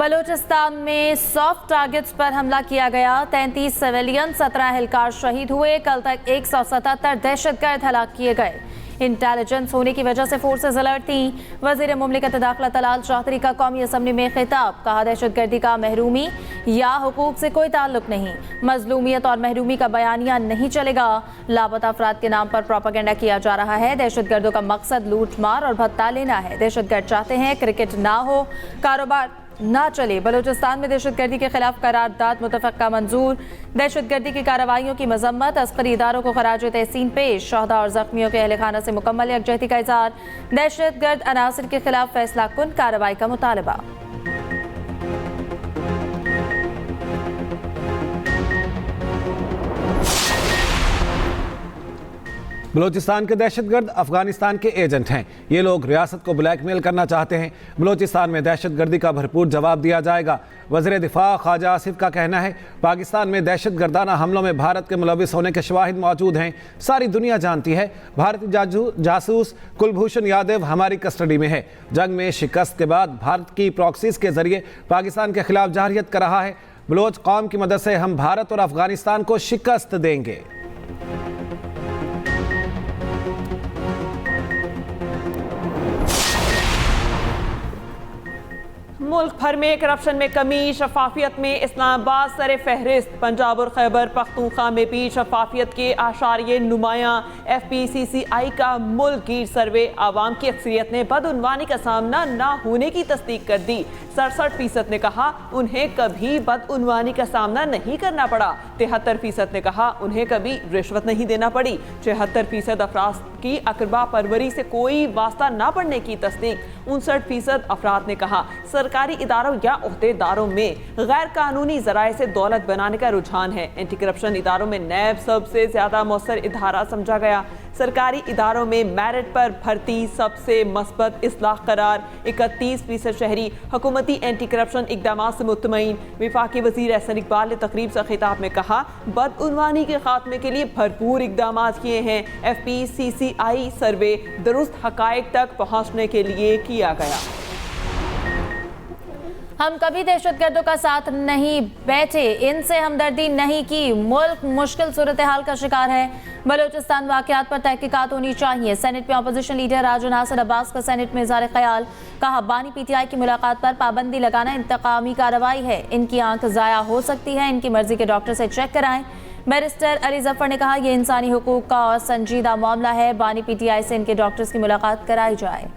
बलूचिस्तान में soft targets पर हमला किया गया। 33 सिविलियन, 17 एहलकार शहीद हुए। कल तक 177 दहशतगर्द हलाक किए गए। इंटेलिजेंस होने की वजह से फोर्सेज अलर्ट थी। वजीर मुमलिकत दाखिला तलाल चौधरी का कौमी असम्बली में खिताब, कहा दहशतगर्दी का महरूमी या हुकूक से कोई ताल्लुक नहीं। मजलूमियत और महरूमी का बयानिया नहीं चलेगा। लापता अफराद के नाम पर प्रोपेगेंडा किया जा रहा है। दहशतगर्दों का मकसद लूट मार और भत्ता लेना है। दहशतगर्द चाहते हैं क्रिकेट ना हो, कारोबार ना चले। बलूचिस्तान में दहशतगर्दी के खिलाफ करारदाद मुतफ़क्का मंजूर। दहशतगर्दी की कार्रवाइयों की मजम्मत, अस्करी इदारों को खराज तहसीन पेश। शहदा और जख्मियों के अहल खाना से मुकम्मल यकजहती का इज़हार। दहशतगर्द अनासर के खिलाफ फैसला कुन कार्रवाई का मुतालबा। बलूचिस्तान के दहशतगर्द अफगानिस्तान के एजेंट हैं। ये लोग रियासत को ब्लैकमेल करना चाहते हैं। बलूचिस्तान में दहशतगर्दी का भरपूर जवाब दिया जाएगा। वज़ीर दिफा ख्वाजा आसिफ का कहना है, पाकिस्तान में दहशतगर्दाना हमलों में भारत के मुलविस होने के शवाहिद मौजूद हैं। सारी दुनिया जानती है भारतीय जासूस कुलभूषण यादव हमारी कस्टडी में है। जंग में शिकस्त के बाद भारत की प्रॉक्सीज के जरिए पाकिस्तान के खिलाफ जारहियत कर रहा है। बलोच कौम की मदद से हम भारत और अफगानिस्तान को शिकस्त देंगे। मुल्क भर में करप्शन में कमी, शफाफियत में इस्लामाबाद सरे फहरिस्त। पंजाब और खैबर पख्तूनख्वा में भी शफाफियत के आशारिये नुमायां। FPCCI का मुल्क गिर सर्वे आवाम की अक्सरियत ने बदउनवानी का सामना ना होने की तस्दीक कर दी। 67% ने कहा उन्हें कभी बदउनवानी का सामना नहीं करना पड़ा। 73% ने कहा उन्हें कभी रिश्वत नहीं देना पड़ी। 76% अफराद की अकरबा परवरी से कोई वास्ता ना पड़ने की तस्दीक। 59% अफराद ने कहा सरकारी इदारों या ओहदेदारों में गैर कानूनी जराए से दौलत बनाने का रुझान है। एंटी करप्शन इदारों में नैब सबसे ज्यादा मौसर इदारा समझा गया। सरकारी इदारों में मेरिट पर भर्ती सबसे मस्बत इस्लाह करार। 31% शहरी हुकूमती एंटी करप्शन इकदाम से मुतमईन। वफाकी वजीर एहसन इकबाल ने तकरीब से खिताब में कहा बदउनवानी के खात्मे के लिए भरपूर इकदाम किए हैं। FPCCI सर्वे दुरुस्त हकायक तक पहुँचने के लिए किया गया। हम कभी दहशतगर्दों का साथ नहीं बैठे, इनसे हमदर्दी नहीं की। मुल्क मुश्किल सूरत हाल का शिकार है। बलूचिस्तान वाकयात पर तहकीकात होनी चाहिए। सेनेट में अपोजिशन लीडर राजू नासिर अब्बास का सेनेट में इज़हार ख्याल, कहा बानी PTI की मुलाकात पर पाबंदी लगाना इंतकामी कार्रवाई है। इनकी आंख ज़ाया हो सकती है, इनकी मर्जी के डॉक्टर से चेक कराएं। बैरिस्टर अली जफर ने कहा यह इंसानी हुकूक का और संजीदा मामला है। बानी PTI से इनके डॉक्टर्स की मुलाकात कराई जाए।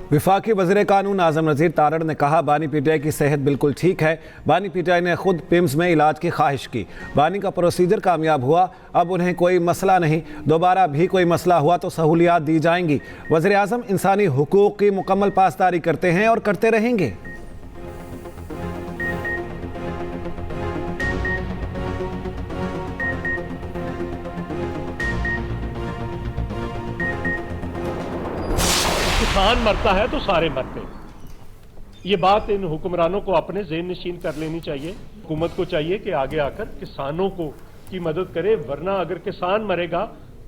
विफाकी वज़ीर कानून आज़म नज़ीर तारड़ ने कहा बानी PTI की सेहत बिल्कुल ठीक है। बानी PTI ने खुद पिम्स में इलाज की ख्वाहिश की। बानी का प्रोसीजर कामयाब हुआ, अब उन्हें कोई मसला नहीं। दोबारा भी कोई मसला हुआ तो सहूलियात दी जाएंगी। वज़ीर आज़म इंसानी हुकूक की मुकम्मल पासदारी करते हैं और करते रहेंगे। किसान मरता है तो सारे मरते हैं। ये बात इन हुक्मरानों को अपने ज़हन नशीन कर लेनी चाहिए। हुकूमत को चाहिए कि आगे आकर किसानों को की मदद करे, वरना अगर किसान मरेगा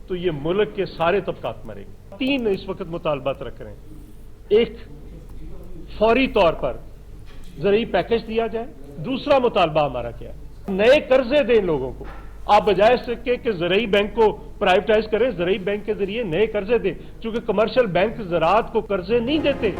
तो ये मुल्क के सारे तबकात मरेंगे। 3 इस वक्त मुतालबात रख रहे हैं। एक, फौरी तौर पर ज़रूरी पैकेज दिया जाए। दूसरा मुतालबा हमारा क्या है, नए कर्जे दें लोगों को। आप बजाय इसके कि ज़राई बैंक को प्राइवेटाइज करें, ज़राई बैंक के जरिए नए कर्जे दें, क्योंकि कमर्शियल बैंक ज़राअत को कर्जे नहीं देते।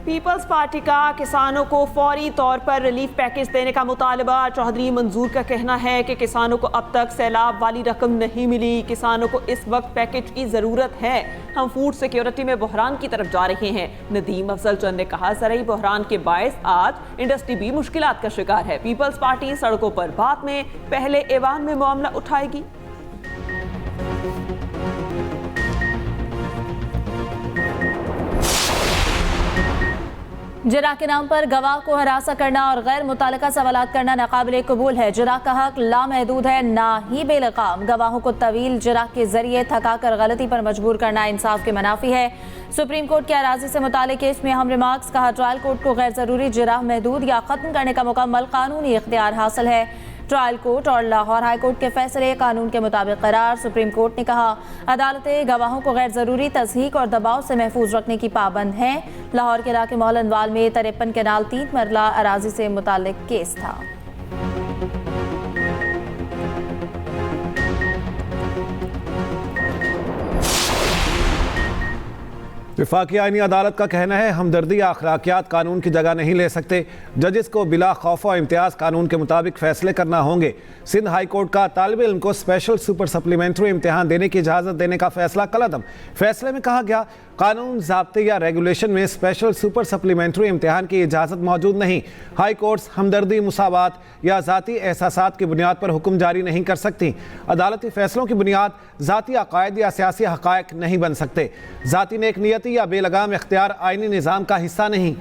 पीपल्स पार्टी का किसानों को फौरी तौर पर रिलीफ पैकेज देने का मुतालबा। चौधरी मंजूर का कहना है कि किसानों को अब तक सैलाब वाली रकम नहीं मिली। किसानों को इस वक्त पैकेज की ज़रूरत है। हम फूड सिक्योरिटी में बहरान की तरफ जा रहे हैं। नदीम अफजल चंद ने कहा ज़राई बहरान के बायस आज इंडस्ट्री भी मुश्किलात का शिकार है। पीपल्स पार्टी सड़कों पर बाद में, पहले ऐवान में मामला उठाएगी। जरा के नाम पर गवाह को हरासा करना और गैर मुतालिका सवालात करना नाकाबिले कबूल है। जरा का हक लामहदूद है, ना ही बेलगाम। गवाहों को तवील जरा के जरिए थकाकर गलती पर मजबूर करना इंसाफ के मनाफी है। सुप्रीम कोर्ट के अराजी से मुताल्लिक केस में अहम रिमार्क्स, कहा ट्रायल कोर्ट को गैर जरूरी जरा महदूद या खत्म करने का मुकम्मल कानूनी इख्तियार हासिल है। ट्रायल कोर्ट और लाहौर हाई कोर्ट के फैसले कानून के मुताबिक करार। सुप्रीम कोर्ट ने कहा अदालतें गवाहों को गैर जरूरी तस्दीक और दबाव से महफूज रखने की पाबंद हैं। लाहौर के इलाके मौलनवाल में 53 केनाल 3 मरला अराजी से मुतालिक केस था। वफाकी आईनी अदालत का कहना है हमदर्दी या अखलाकियात कानून की जगह नहीं ले सकते। जजेस को बिला खौफ और इम्तियाज कानून के मुताबिक फैसले करना होंगे। सिंध हाई कोर्ट का तालिब इल्म को स्पेशल सुपर सप्लीमेंट्री इम्तिहान देने की इजाज़त देने का फैसला कलअदम। फैसले में कहा गया कानून ज़ाब्ते या रेगुलेशन में स्पेशल सुपर सप्लीमेंट्री इम्तिहान की इजाज़त मौजूद नहीं। हाई कोर्ट्स हमदर्दी, मुसावात या ज़ाती एहसासात की बुनियाद पर हुक्म जारी नहीं कर सकती। अदालती फैसलों की बुनियाद ज़ाती अकायद या सियासी हक़ाइक़ नहीं बन सकते। ज़ाती नेक नियति या बेलगाम इख्तियार आईनी निज़ाम का हिस्सा नहीं।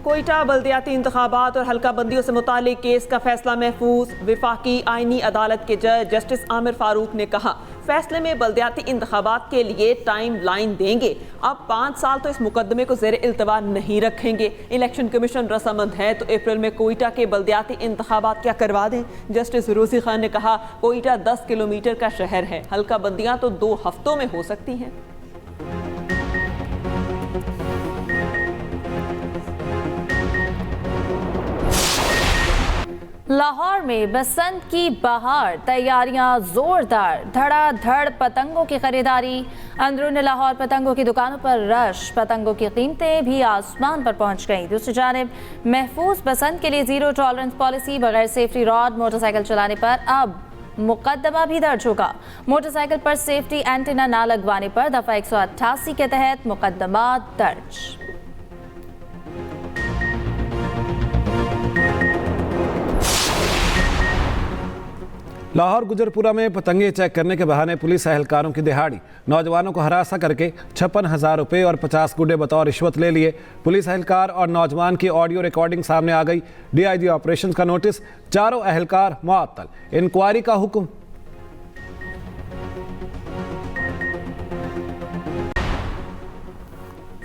कोयटा बल्दियाती इंतखाबात और हल्का बंदियों से मुतालिक केस का फैसला महफूज। विफाकी आईनी अदालत के जज जस्टिस आमिर फारूक ने कहा फैसले में बल्दियाती इंतखाबात के लिए टाइम लाइन देंगे। अब 5 साल तो इस मुकदमे को ज़ेर इल्तवा नहीं रखेंगे। इलेक्शन कमीशन रसमंद है तो अप्रैल में कोयटा के बल्दियाती इंतखाबात क्या करवा दें। जस्टिस रोजी खान ने कहा कोयटा 10 किलोमीटर का शहर है, हल्का बंदियाँ तो 2 हफ्तों में हो सकती हैं। लाहौर में बसंत की बहार, तैयारियां जोरदार, धड़ाधड़ पतंगों की खरीदारी। अंदरूनी लाहौर पतंगों की दुकानों पर रश, पतंगों की कीमतें भी आसमान पर पहुंच गईं। दूसरी जानिब महफूज बसंत के लिए जीरो टॉलरेंस पॉलिसी, बगैर सेफ्टी रॉड मोटरसाइकिल चलाने पर अब मुकदमा भी दर्ज होगा। मोटरसाइकिल पर सेफ्टी एंटीना न लगवाने पर दफा 188 के तहत मुकदमा दर्ज। लाहौर गुजरपुरा में पतंगे चेक करने के बहाने पुलिस एहलकारों की दिहाड़ी। नौजवानों को हरासा करके 56,000 रुपये और 50 गुड्डे बतौर रिश्वत ले लिए। पुलिस एहलकार और नौजवान की ऑडियो रिकॉर्डिंग सामने आ गई। डीआईजी ऑपरेशन का नोटिस, चारों एहलकार मुअत्तल। इंक्वायरी का हुक्म।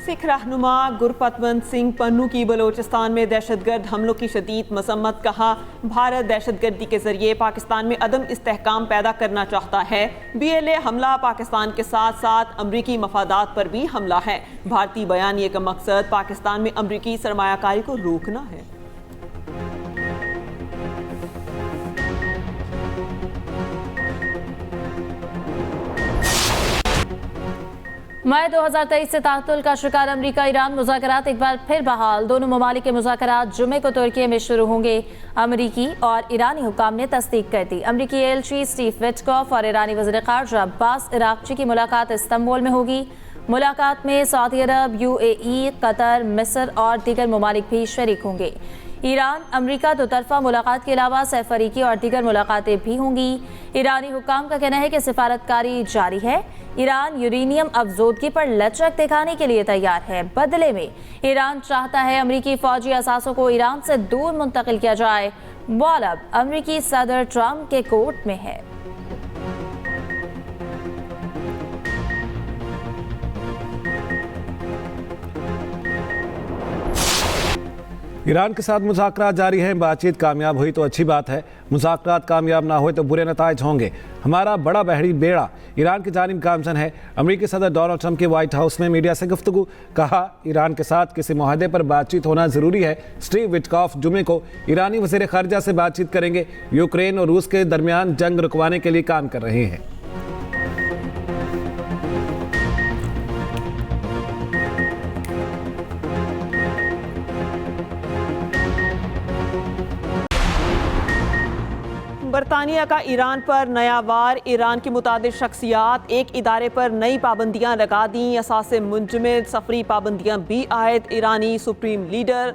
सिख रहनुमा गुरपतवंत सिंह पन्नू की बलोचिस्तान में दहशतगर्द हमलों की शदीद मसम्मत। कहा भारत दहशतगर्दी के जरिए पाकिस्तान में अदम इस्तेहकाम पैदा करना चाहता है। BLA हमला पाकिस्तान के साथ साथ अमरीकी मफादात पर भी हमला है। भारतीय बयानिए का मकसद पाकिस्तान में अमरीकी सरमायाकारी को रोकना है। मई 2023 से तातुल का शिकार अमरीका ईरान मुज़ाकरात एक बार फिर बहाल। दोनों ममालिक के मुज़ाकरात जुमे को तुर्की में शुरू होंगे। अमरीकी और ईरानी हुकाम ने तस्दीक कर दी। अमरीकी एलची स्टीव विटकॉफ और ईरानी वज़ीर ख़ारजा अब्बास इराक़ची की मुलाकात इस्तांबुल में होगी। मुलाकात में सऊदी अरब, UAE, कतर, मिस्र और दीगर ममालिक भी शरीक होंगे। ईरान अमरीका दोतरफा मुलाकात के अलावा सैफरीकी और दीगर मुलाकातें भी होंगी। ईरानी हुकाम का कहना है कि सिफारतकारी जारी है। ईरान यूरेनियम अफजोदगी पर लचक दिखाने के लिए तैयार है। बदले में ईरान चाहता है अमरीकी फौजी असासों को ईरान से दूर मुंतकिल किया जाए। बॉल अब अमरीकी सदर ट्रंप के कोर्ट में है। ईरान के साथ मुज़ाकरात जारी हैं। बातचीत कामयाब हुई तो अच्छी बात है, मुज़ाकरात कामयाब ना हुए तो बुरे नताइज होंगे। हमारा बड़ा बहरी बेड़ा ईरान की जानिब गामजन है। अमरीकी सदर डोनाल्ड ट्रंप के व्हाइट हाउस में मीडिया से गुफ्तगू। कहा ईरान के साथ किसी मुआहदे पर बातचीत होना ज़रूरी है। स्टीव विटकॉफ जुमे को ईरानी वज़ीर ख़ारजा से बातचीत करेंगे। यूक्रेन और रूस के दरमियान जंग रुकवाने के लिए काम कर रहे हैं। बरतानिया का ईरान पर नया वार। ईरान की मुतादिद शख्सियात एक इदारे पर नई पाबंदियां लगा दी। असासे मुंजमद सफरी पाबंदियां भी आयद। ईरानी सुप्रीम लीडर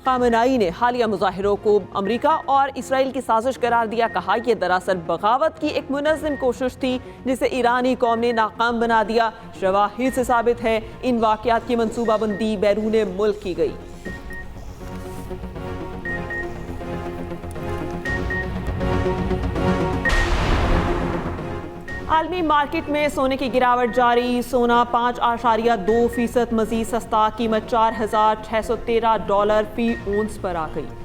खामेनेई ने हालिया मुजाहिरों को अमरीका और इसराइल की साजिश करार दिया। कहा यह दरअसल बगावत की एक मुनज़्ज़म कोशिश थी जिसे ईरानी कौम ने नाकाम बना दिया। शवाहिद से साबित है इन वाक़यात की मनसूबाबंदी बैरून मुल्क की गई। आलमी मार्केट में सोने की गिरावट जारी। सोना 5.2% मजीद सस्ता, कीमत $4,613 फी ओंस पर आ गई।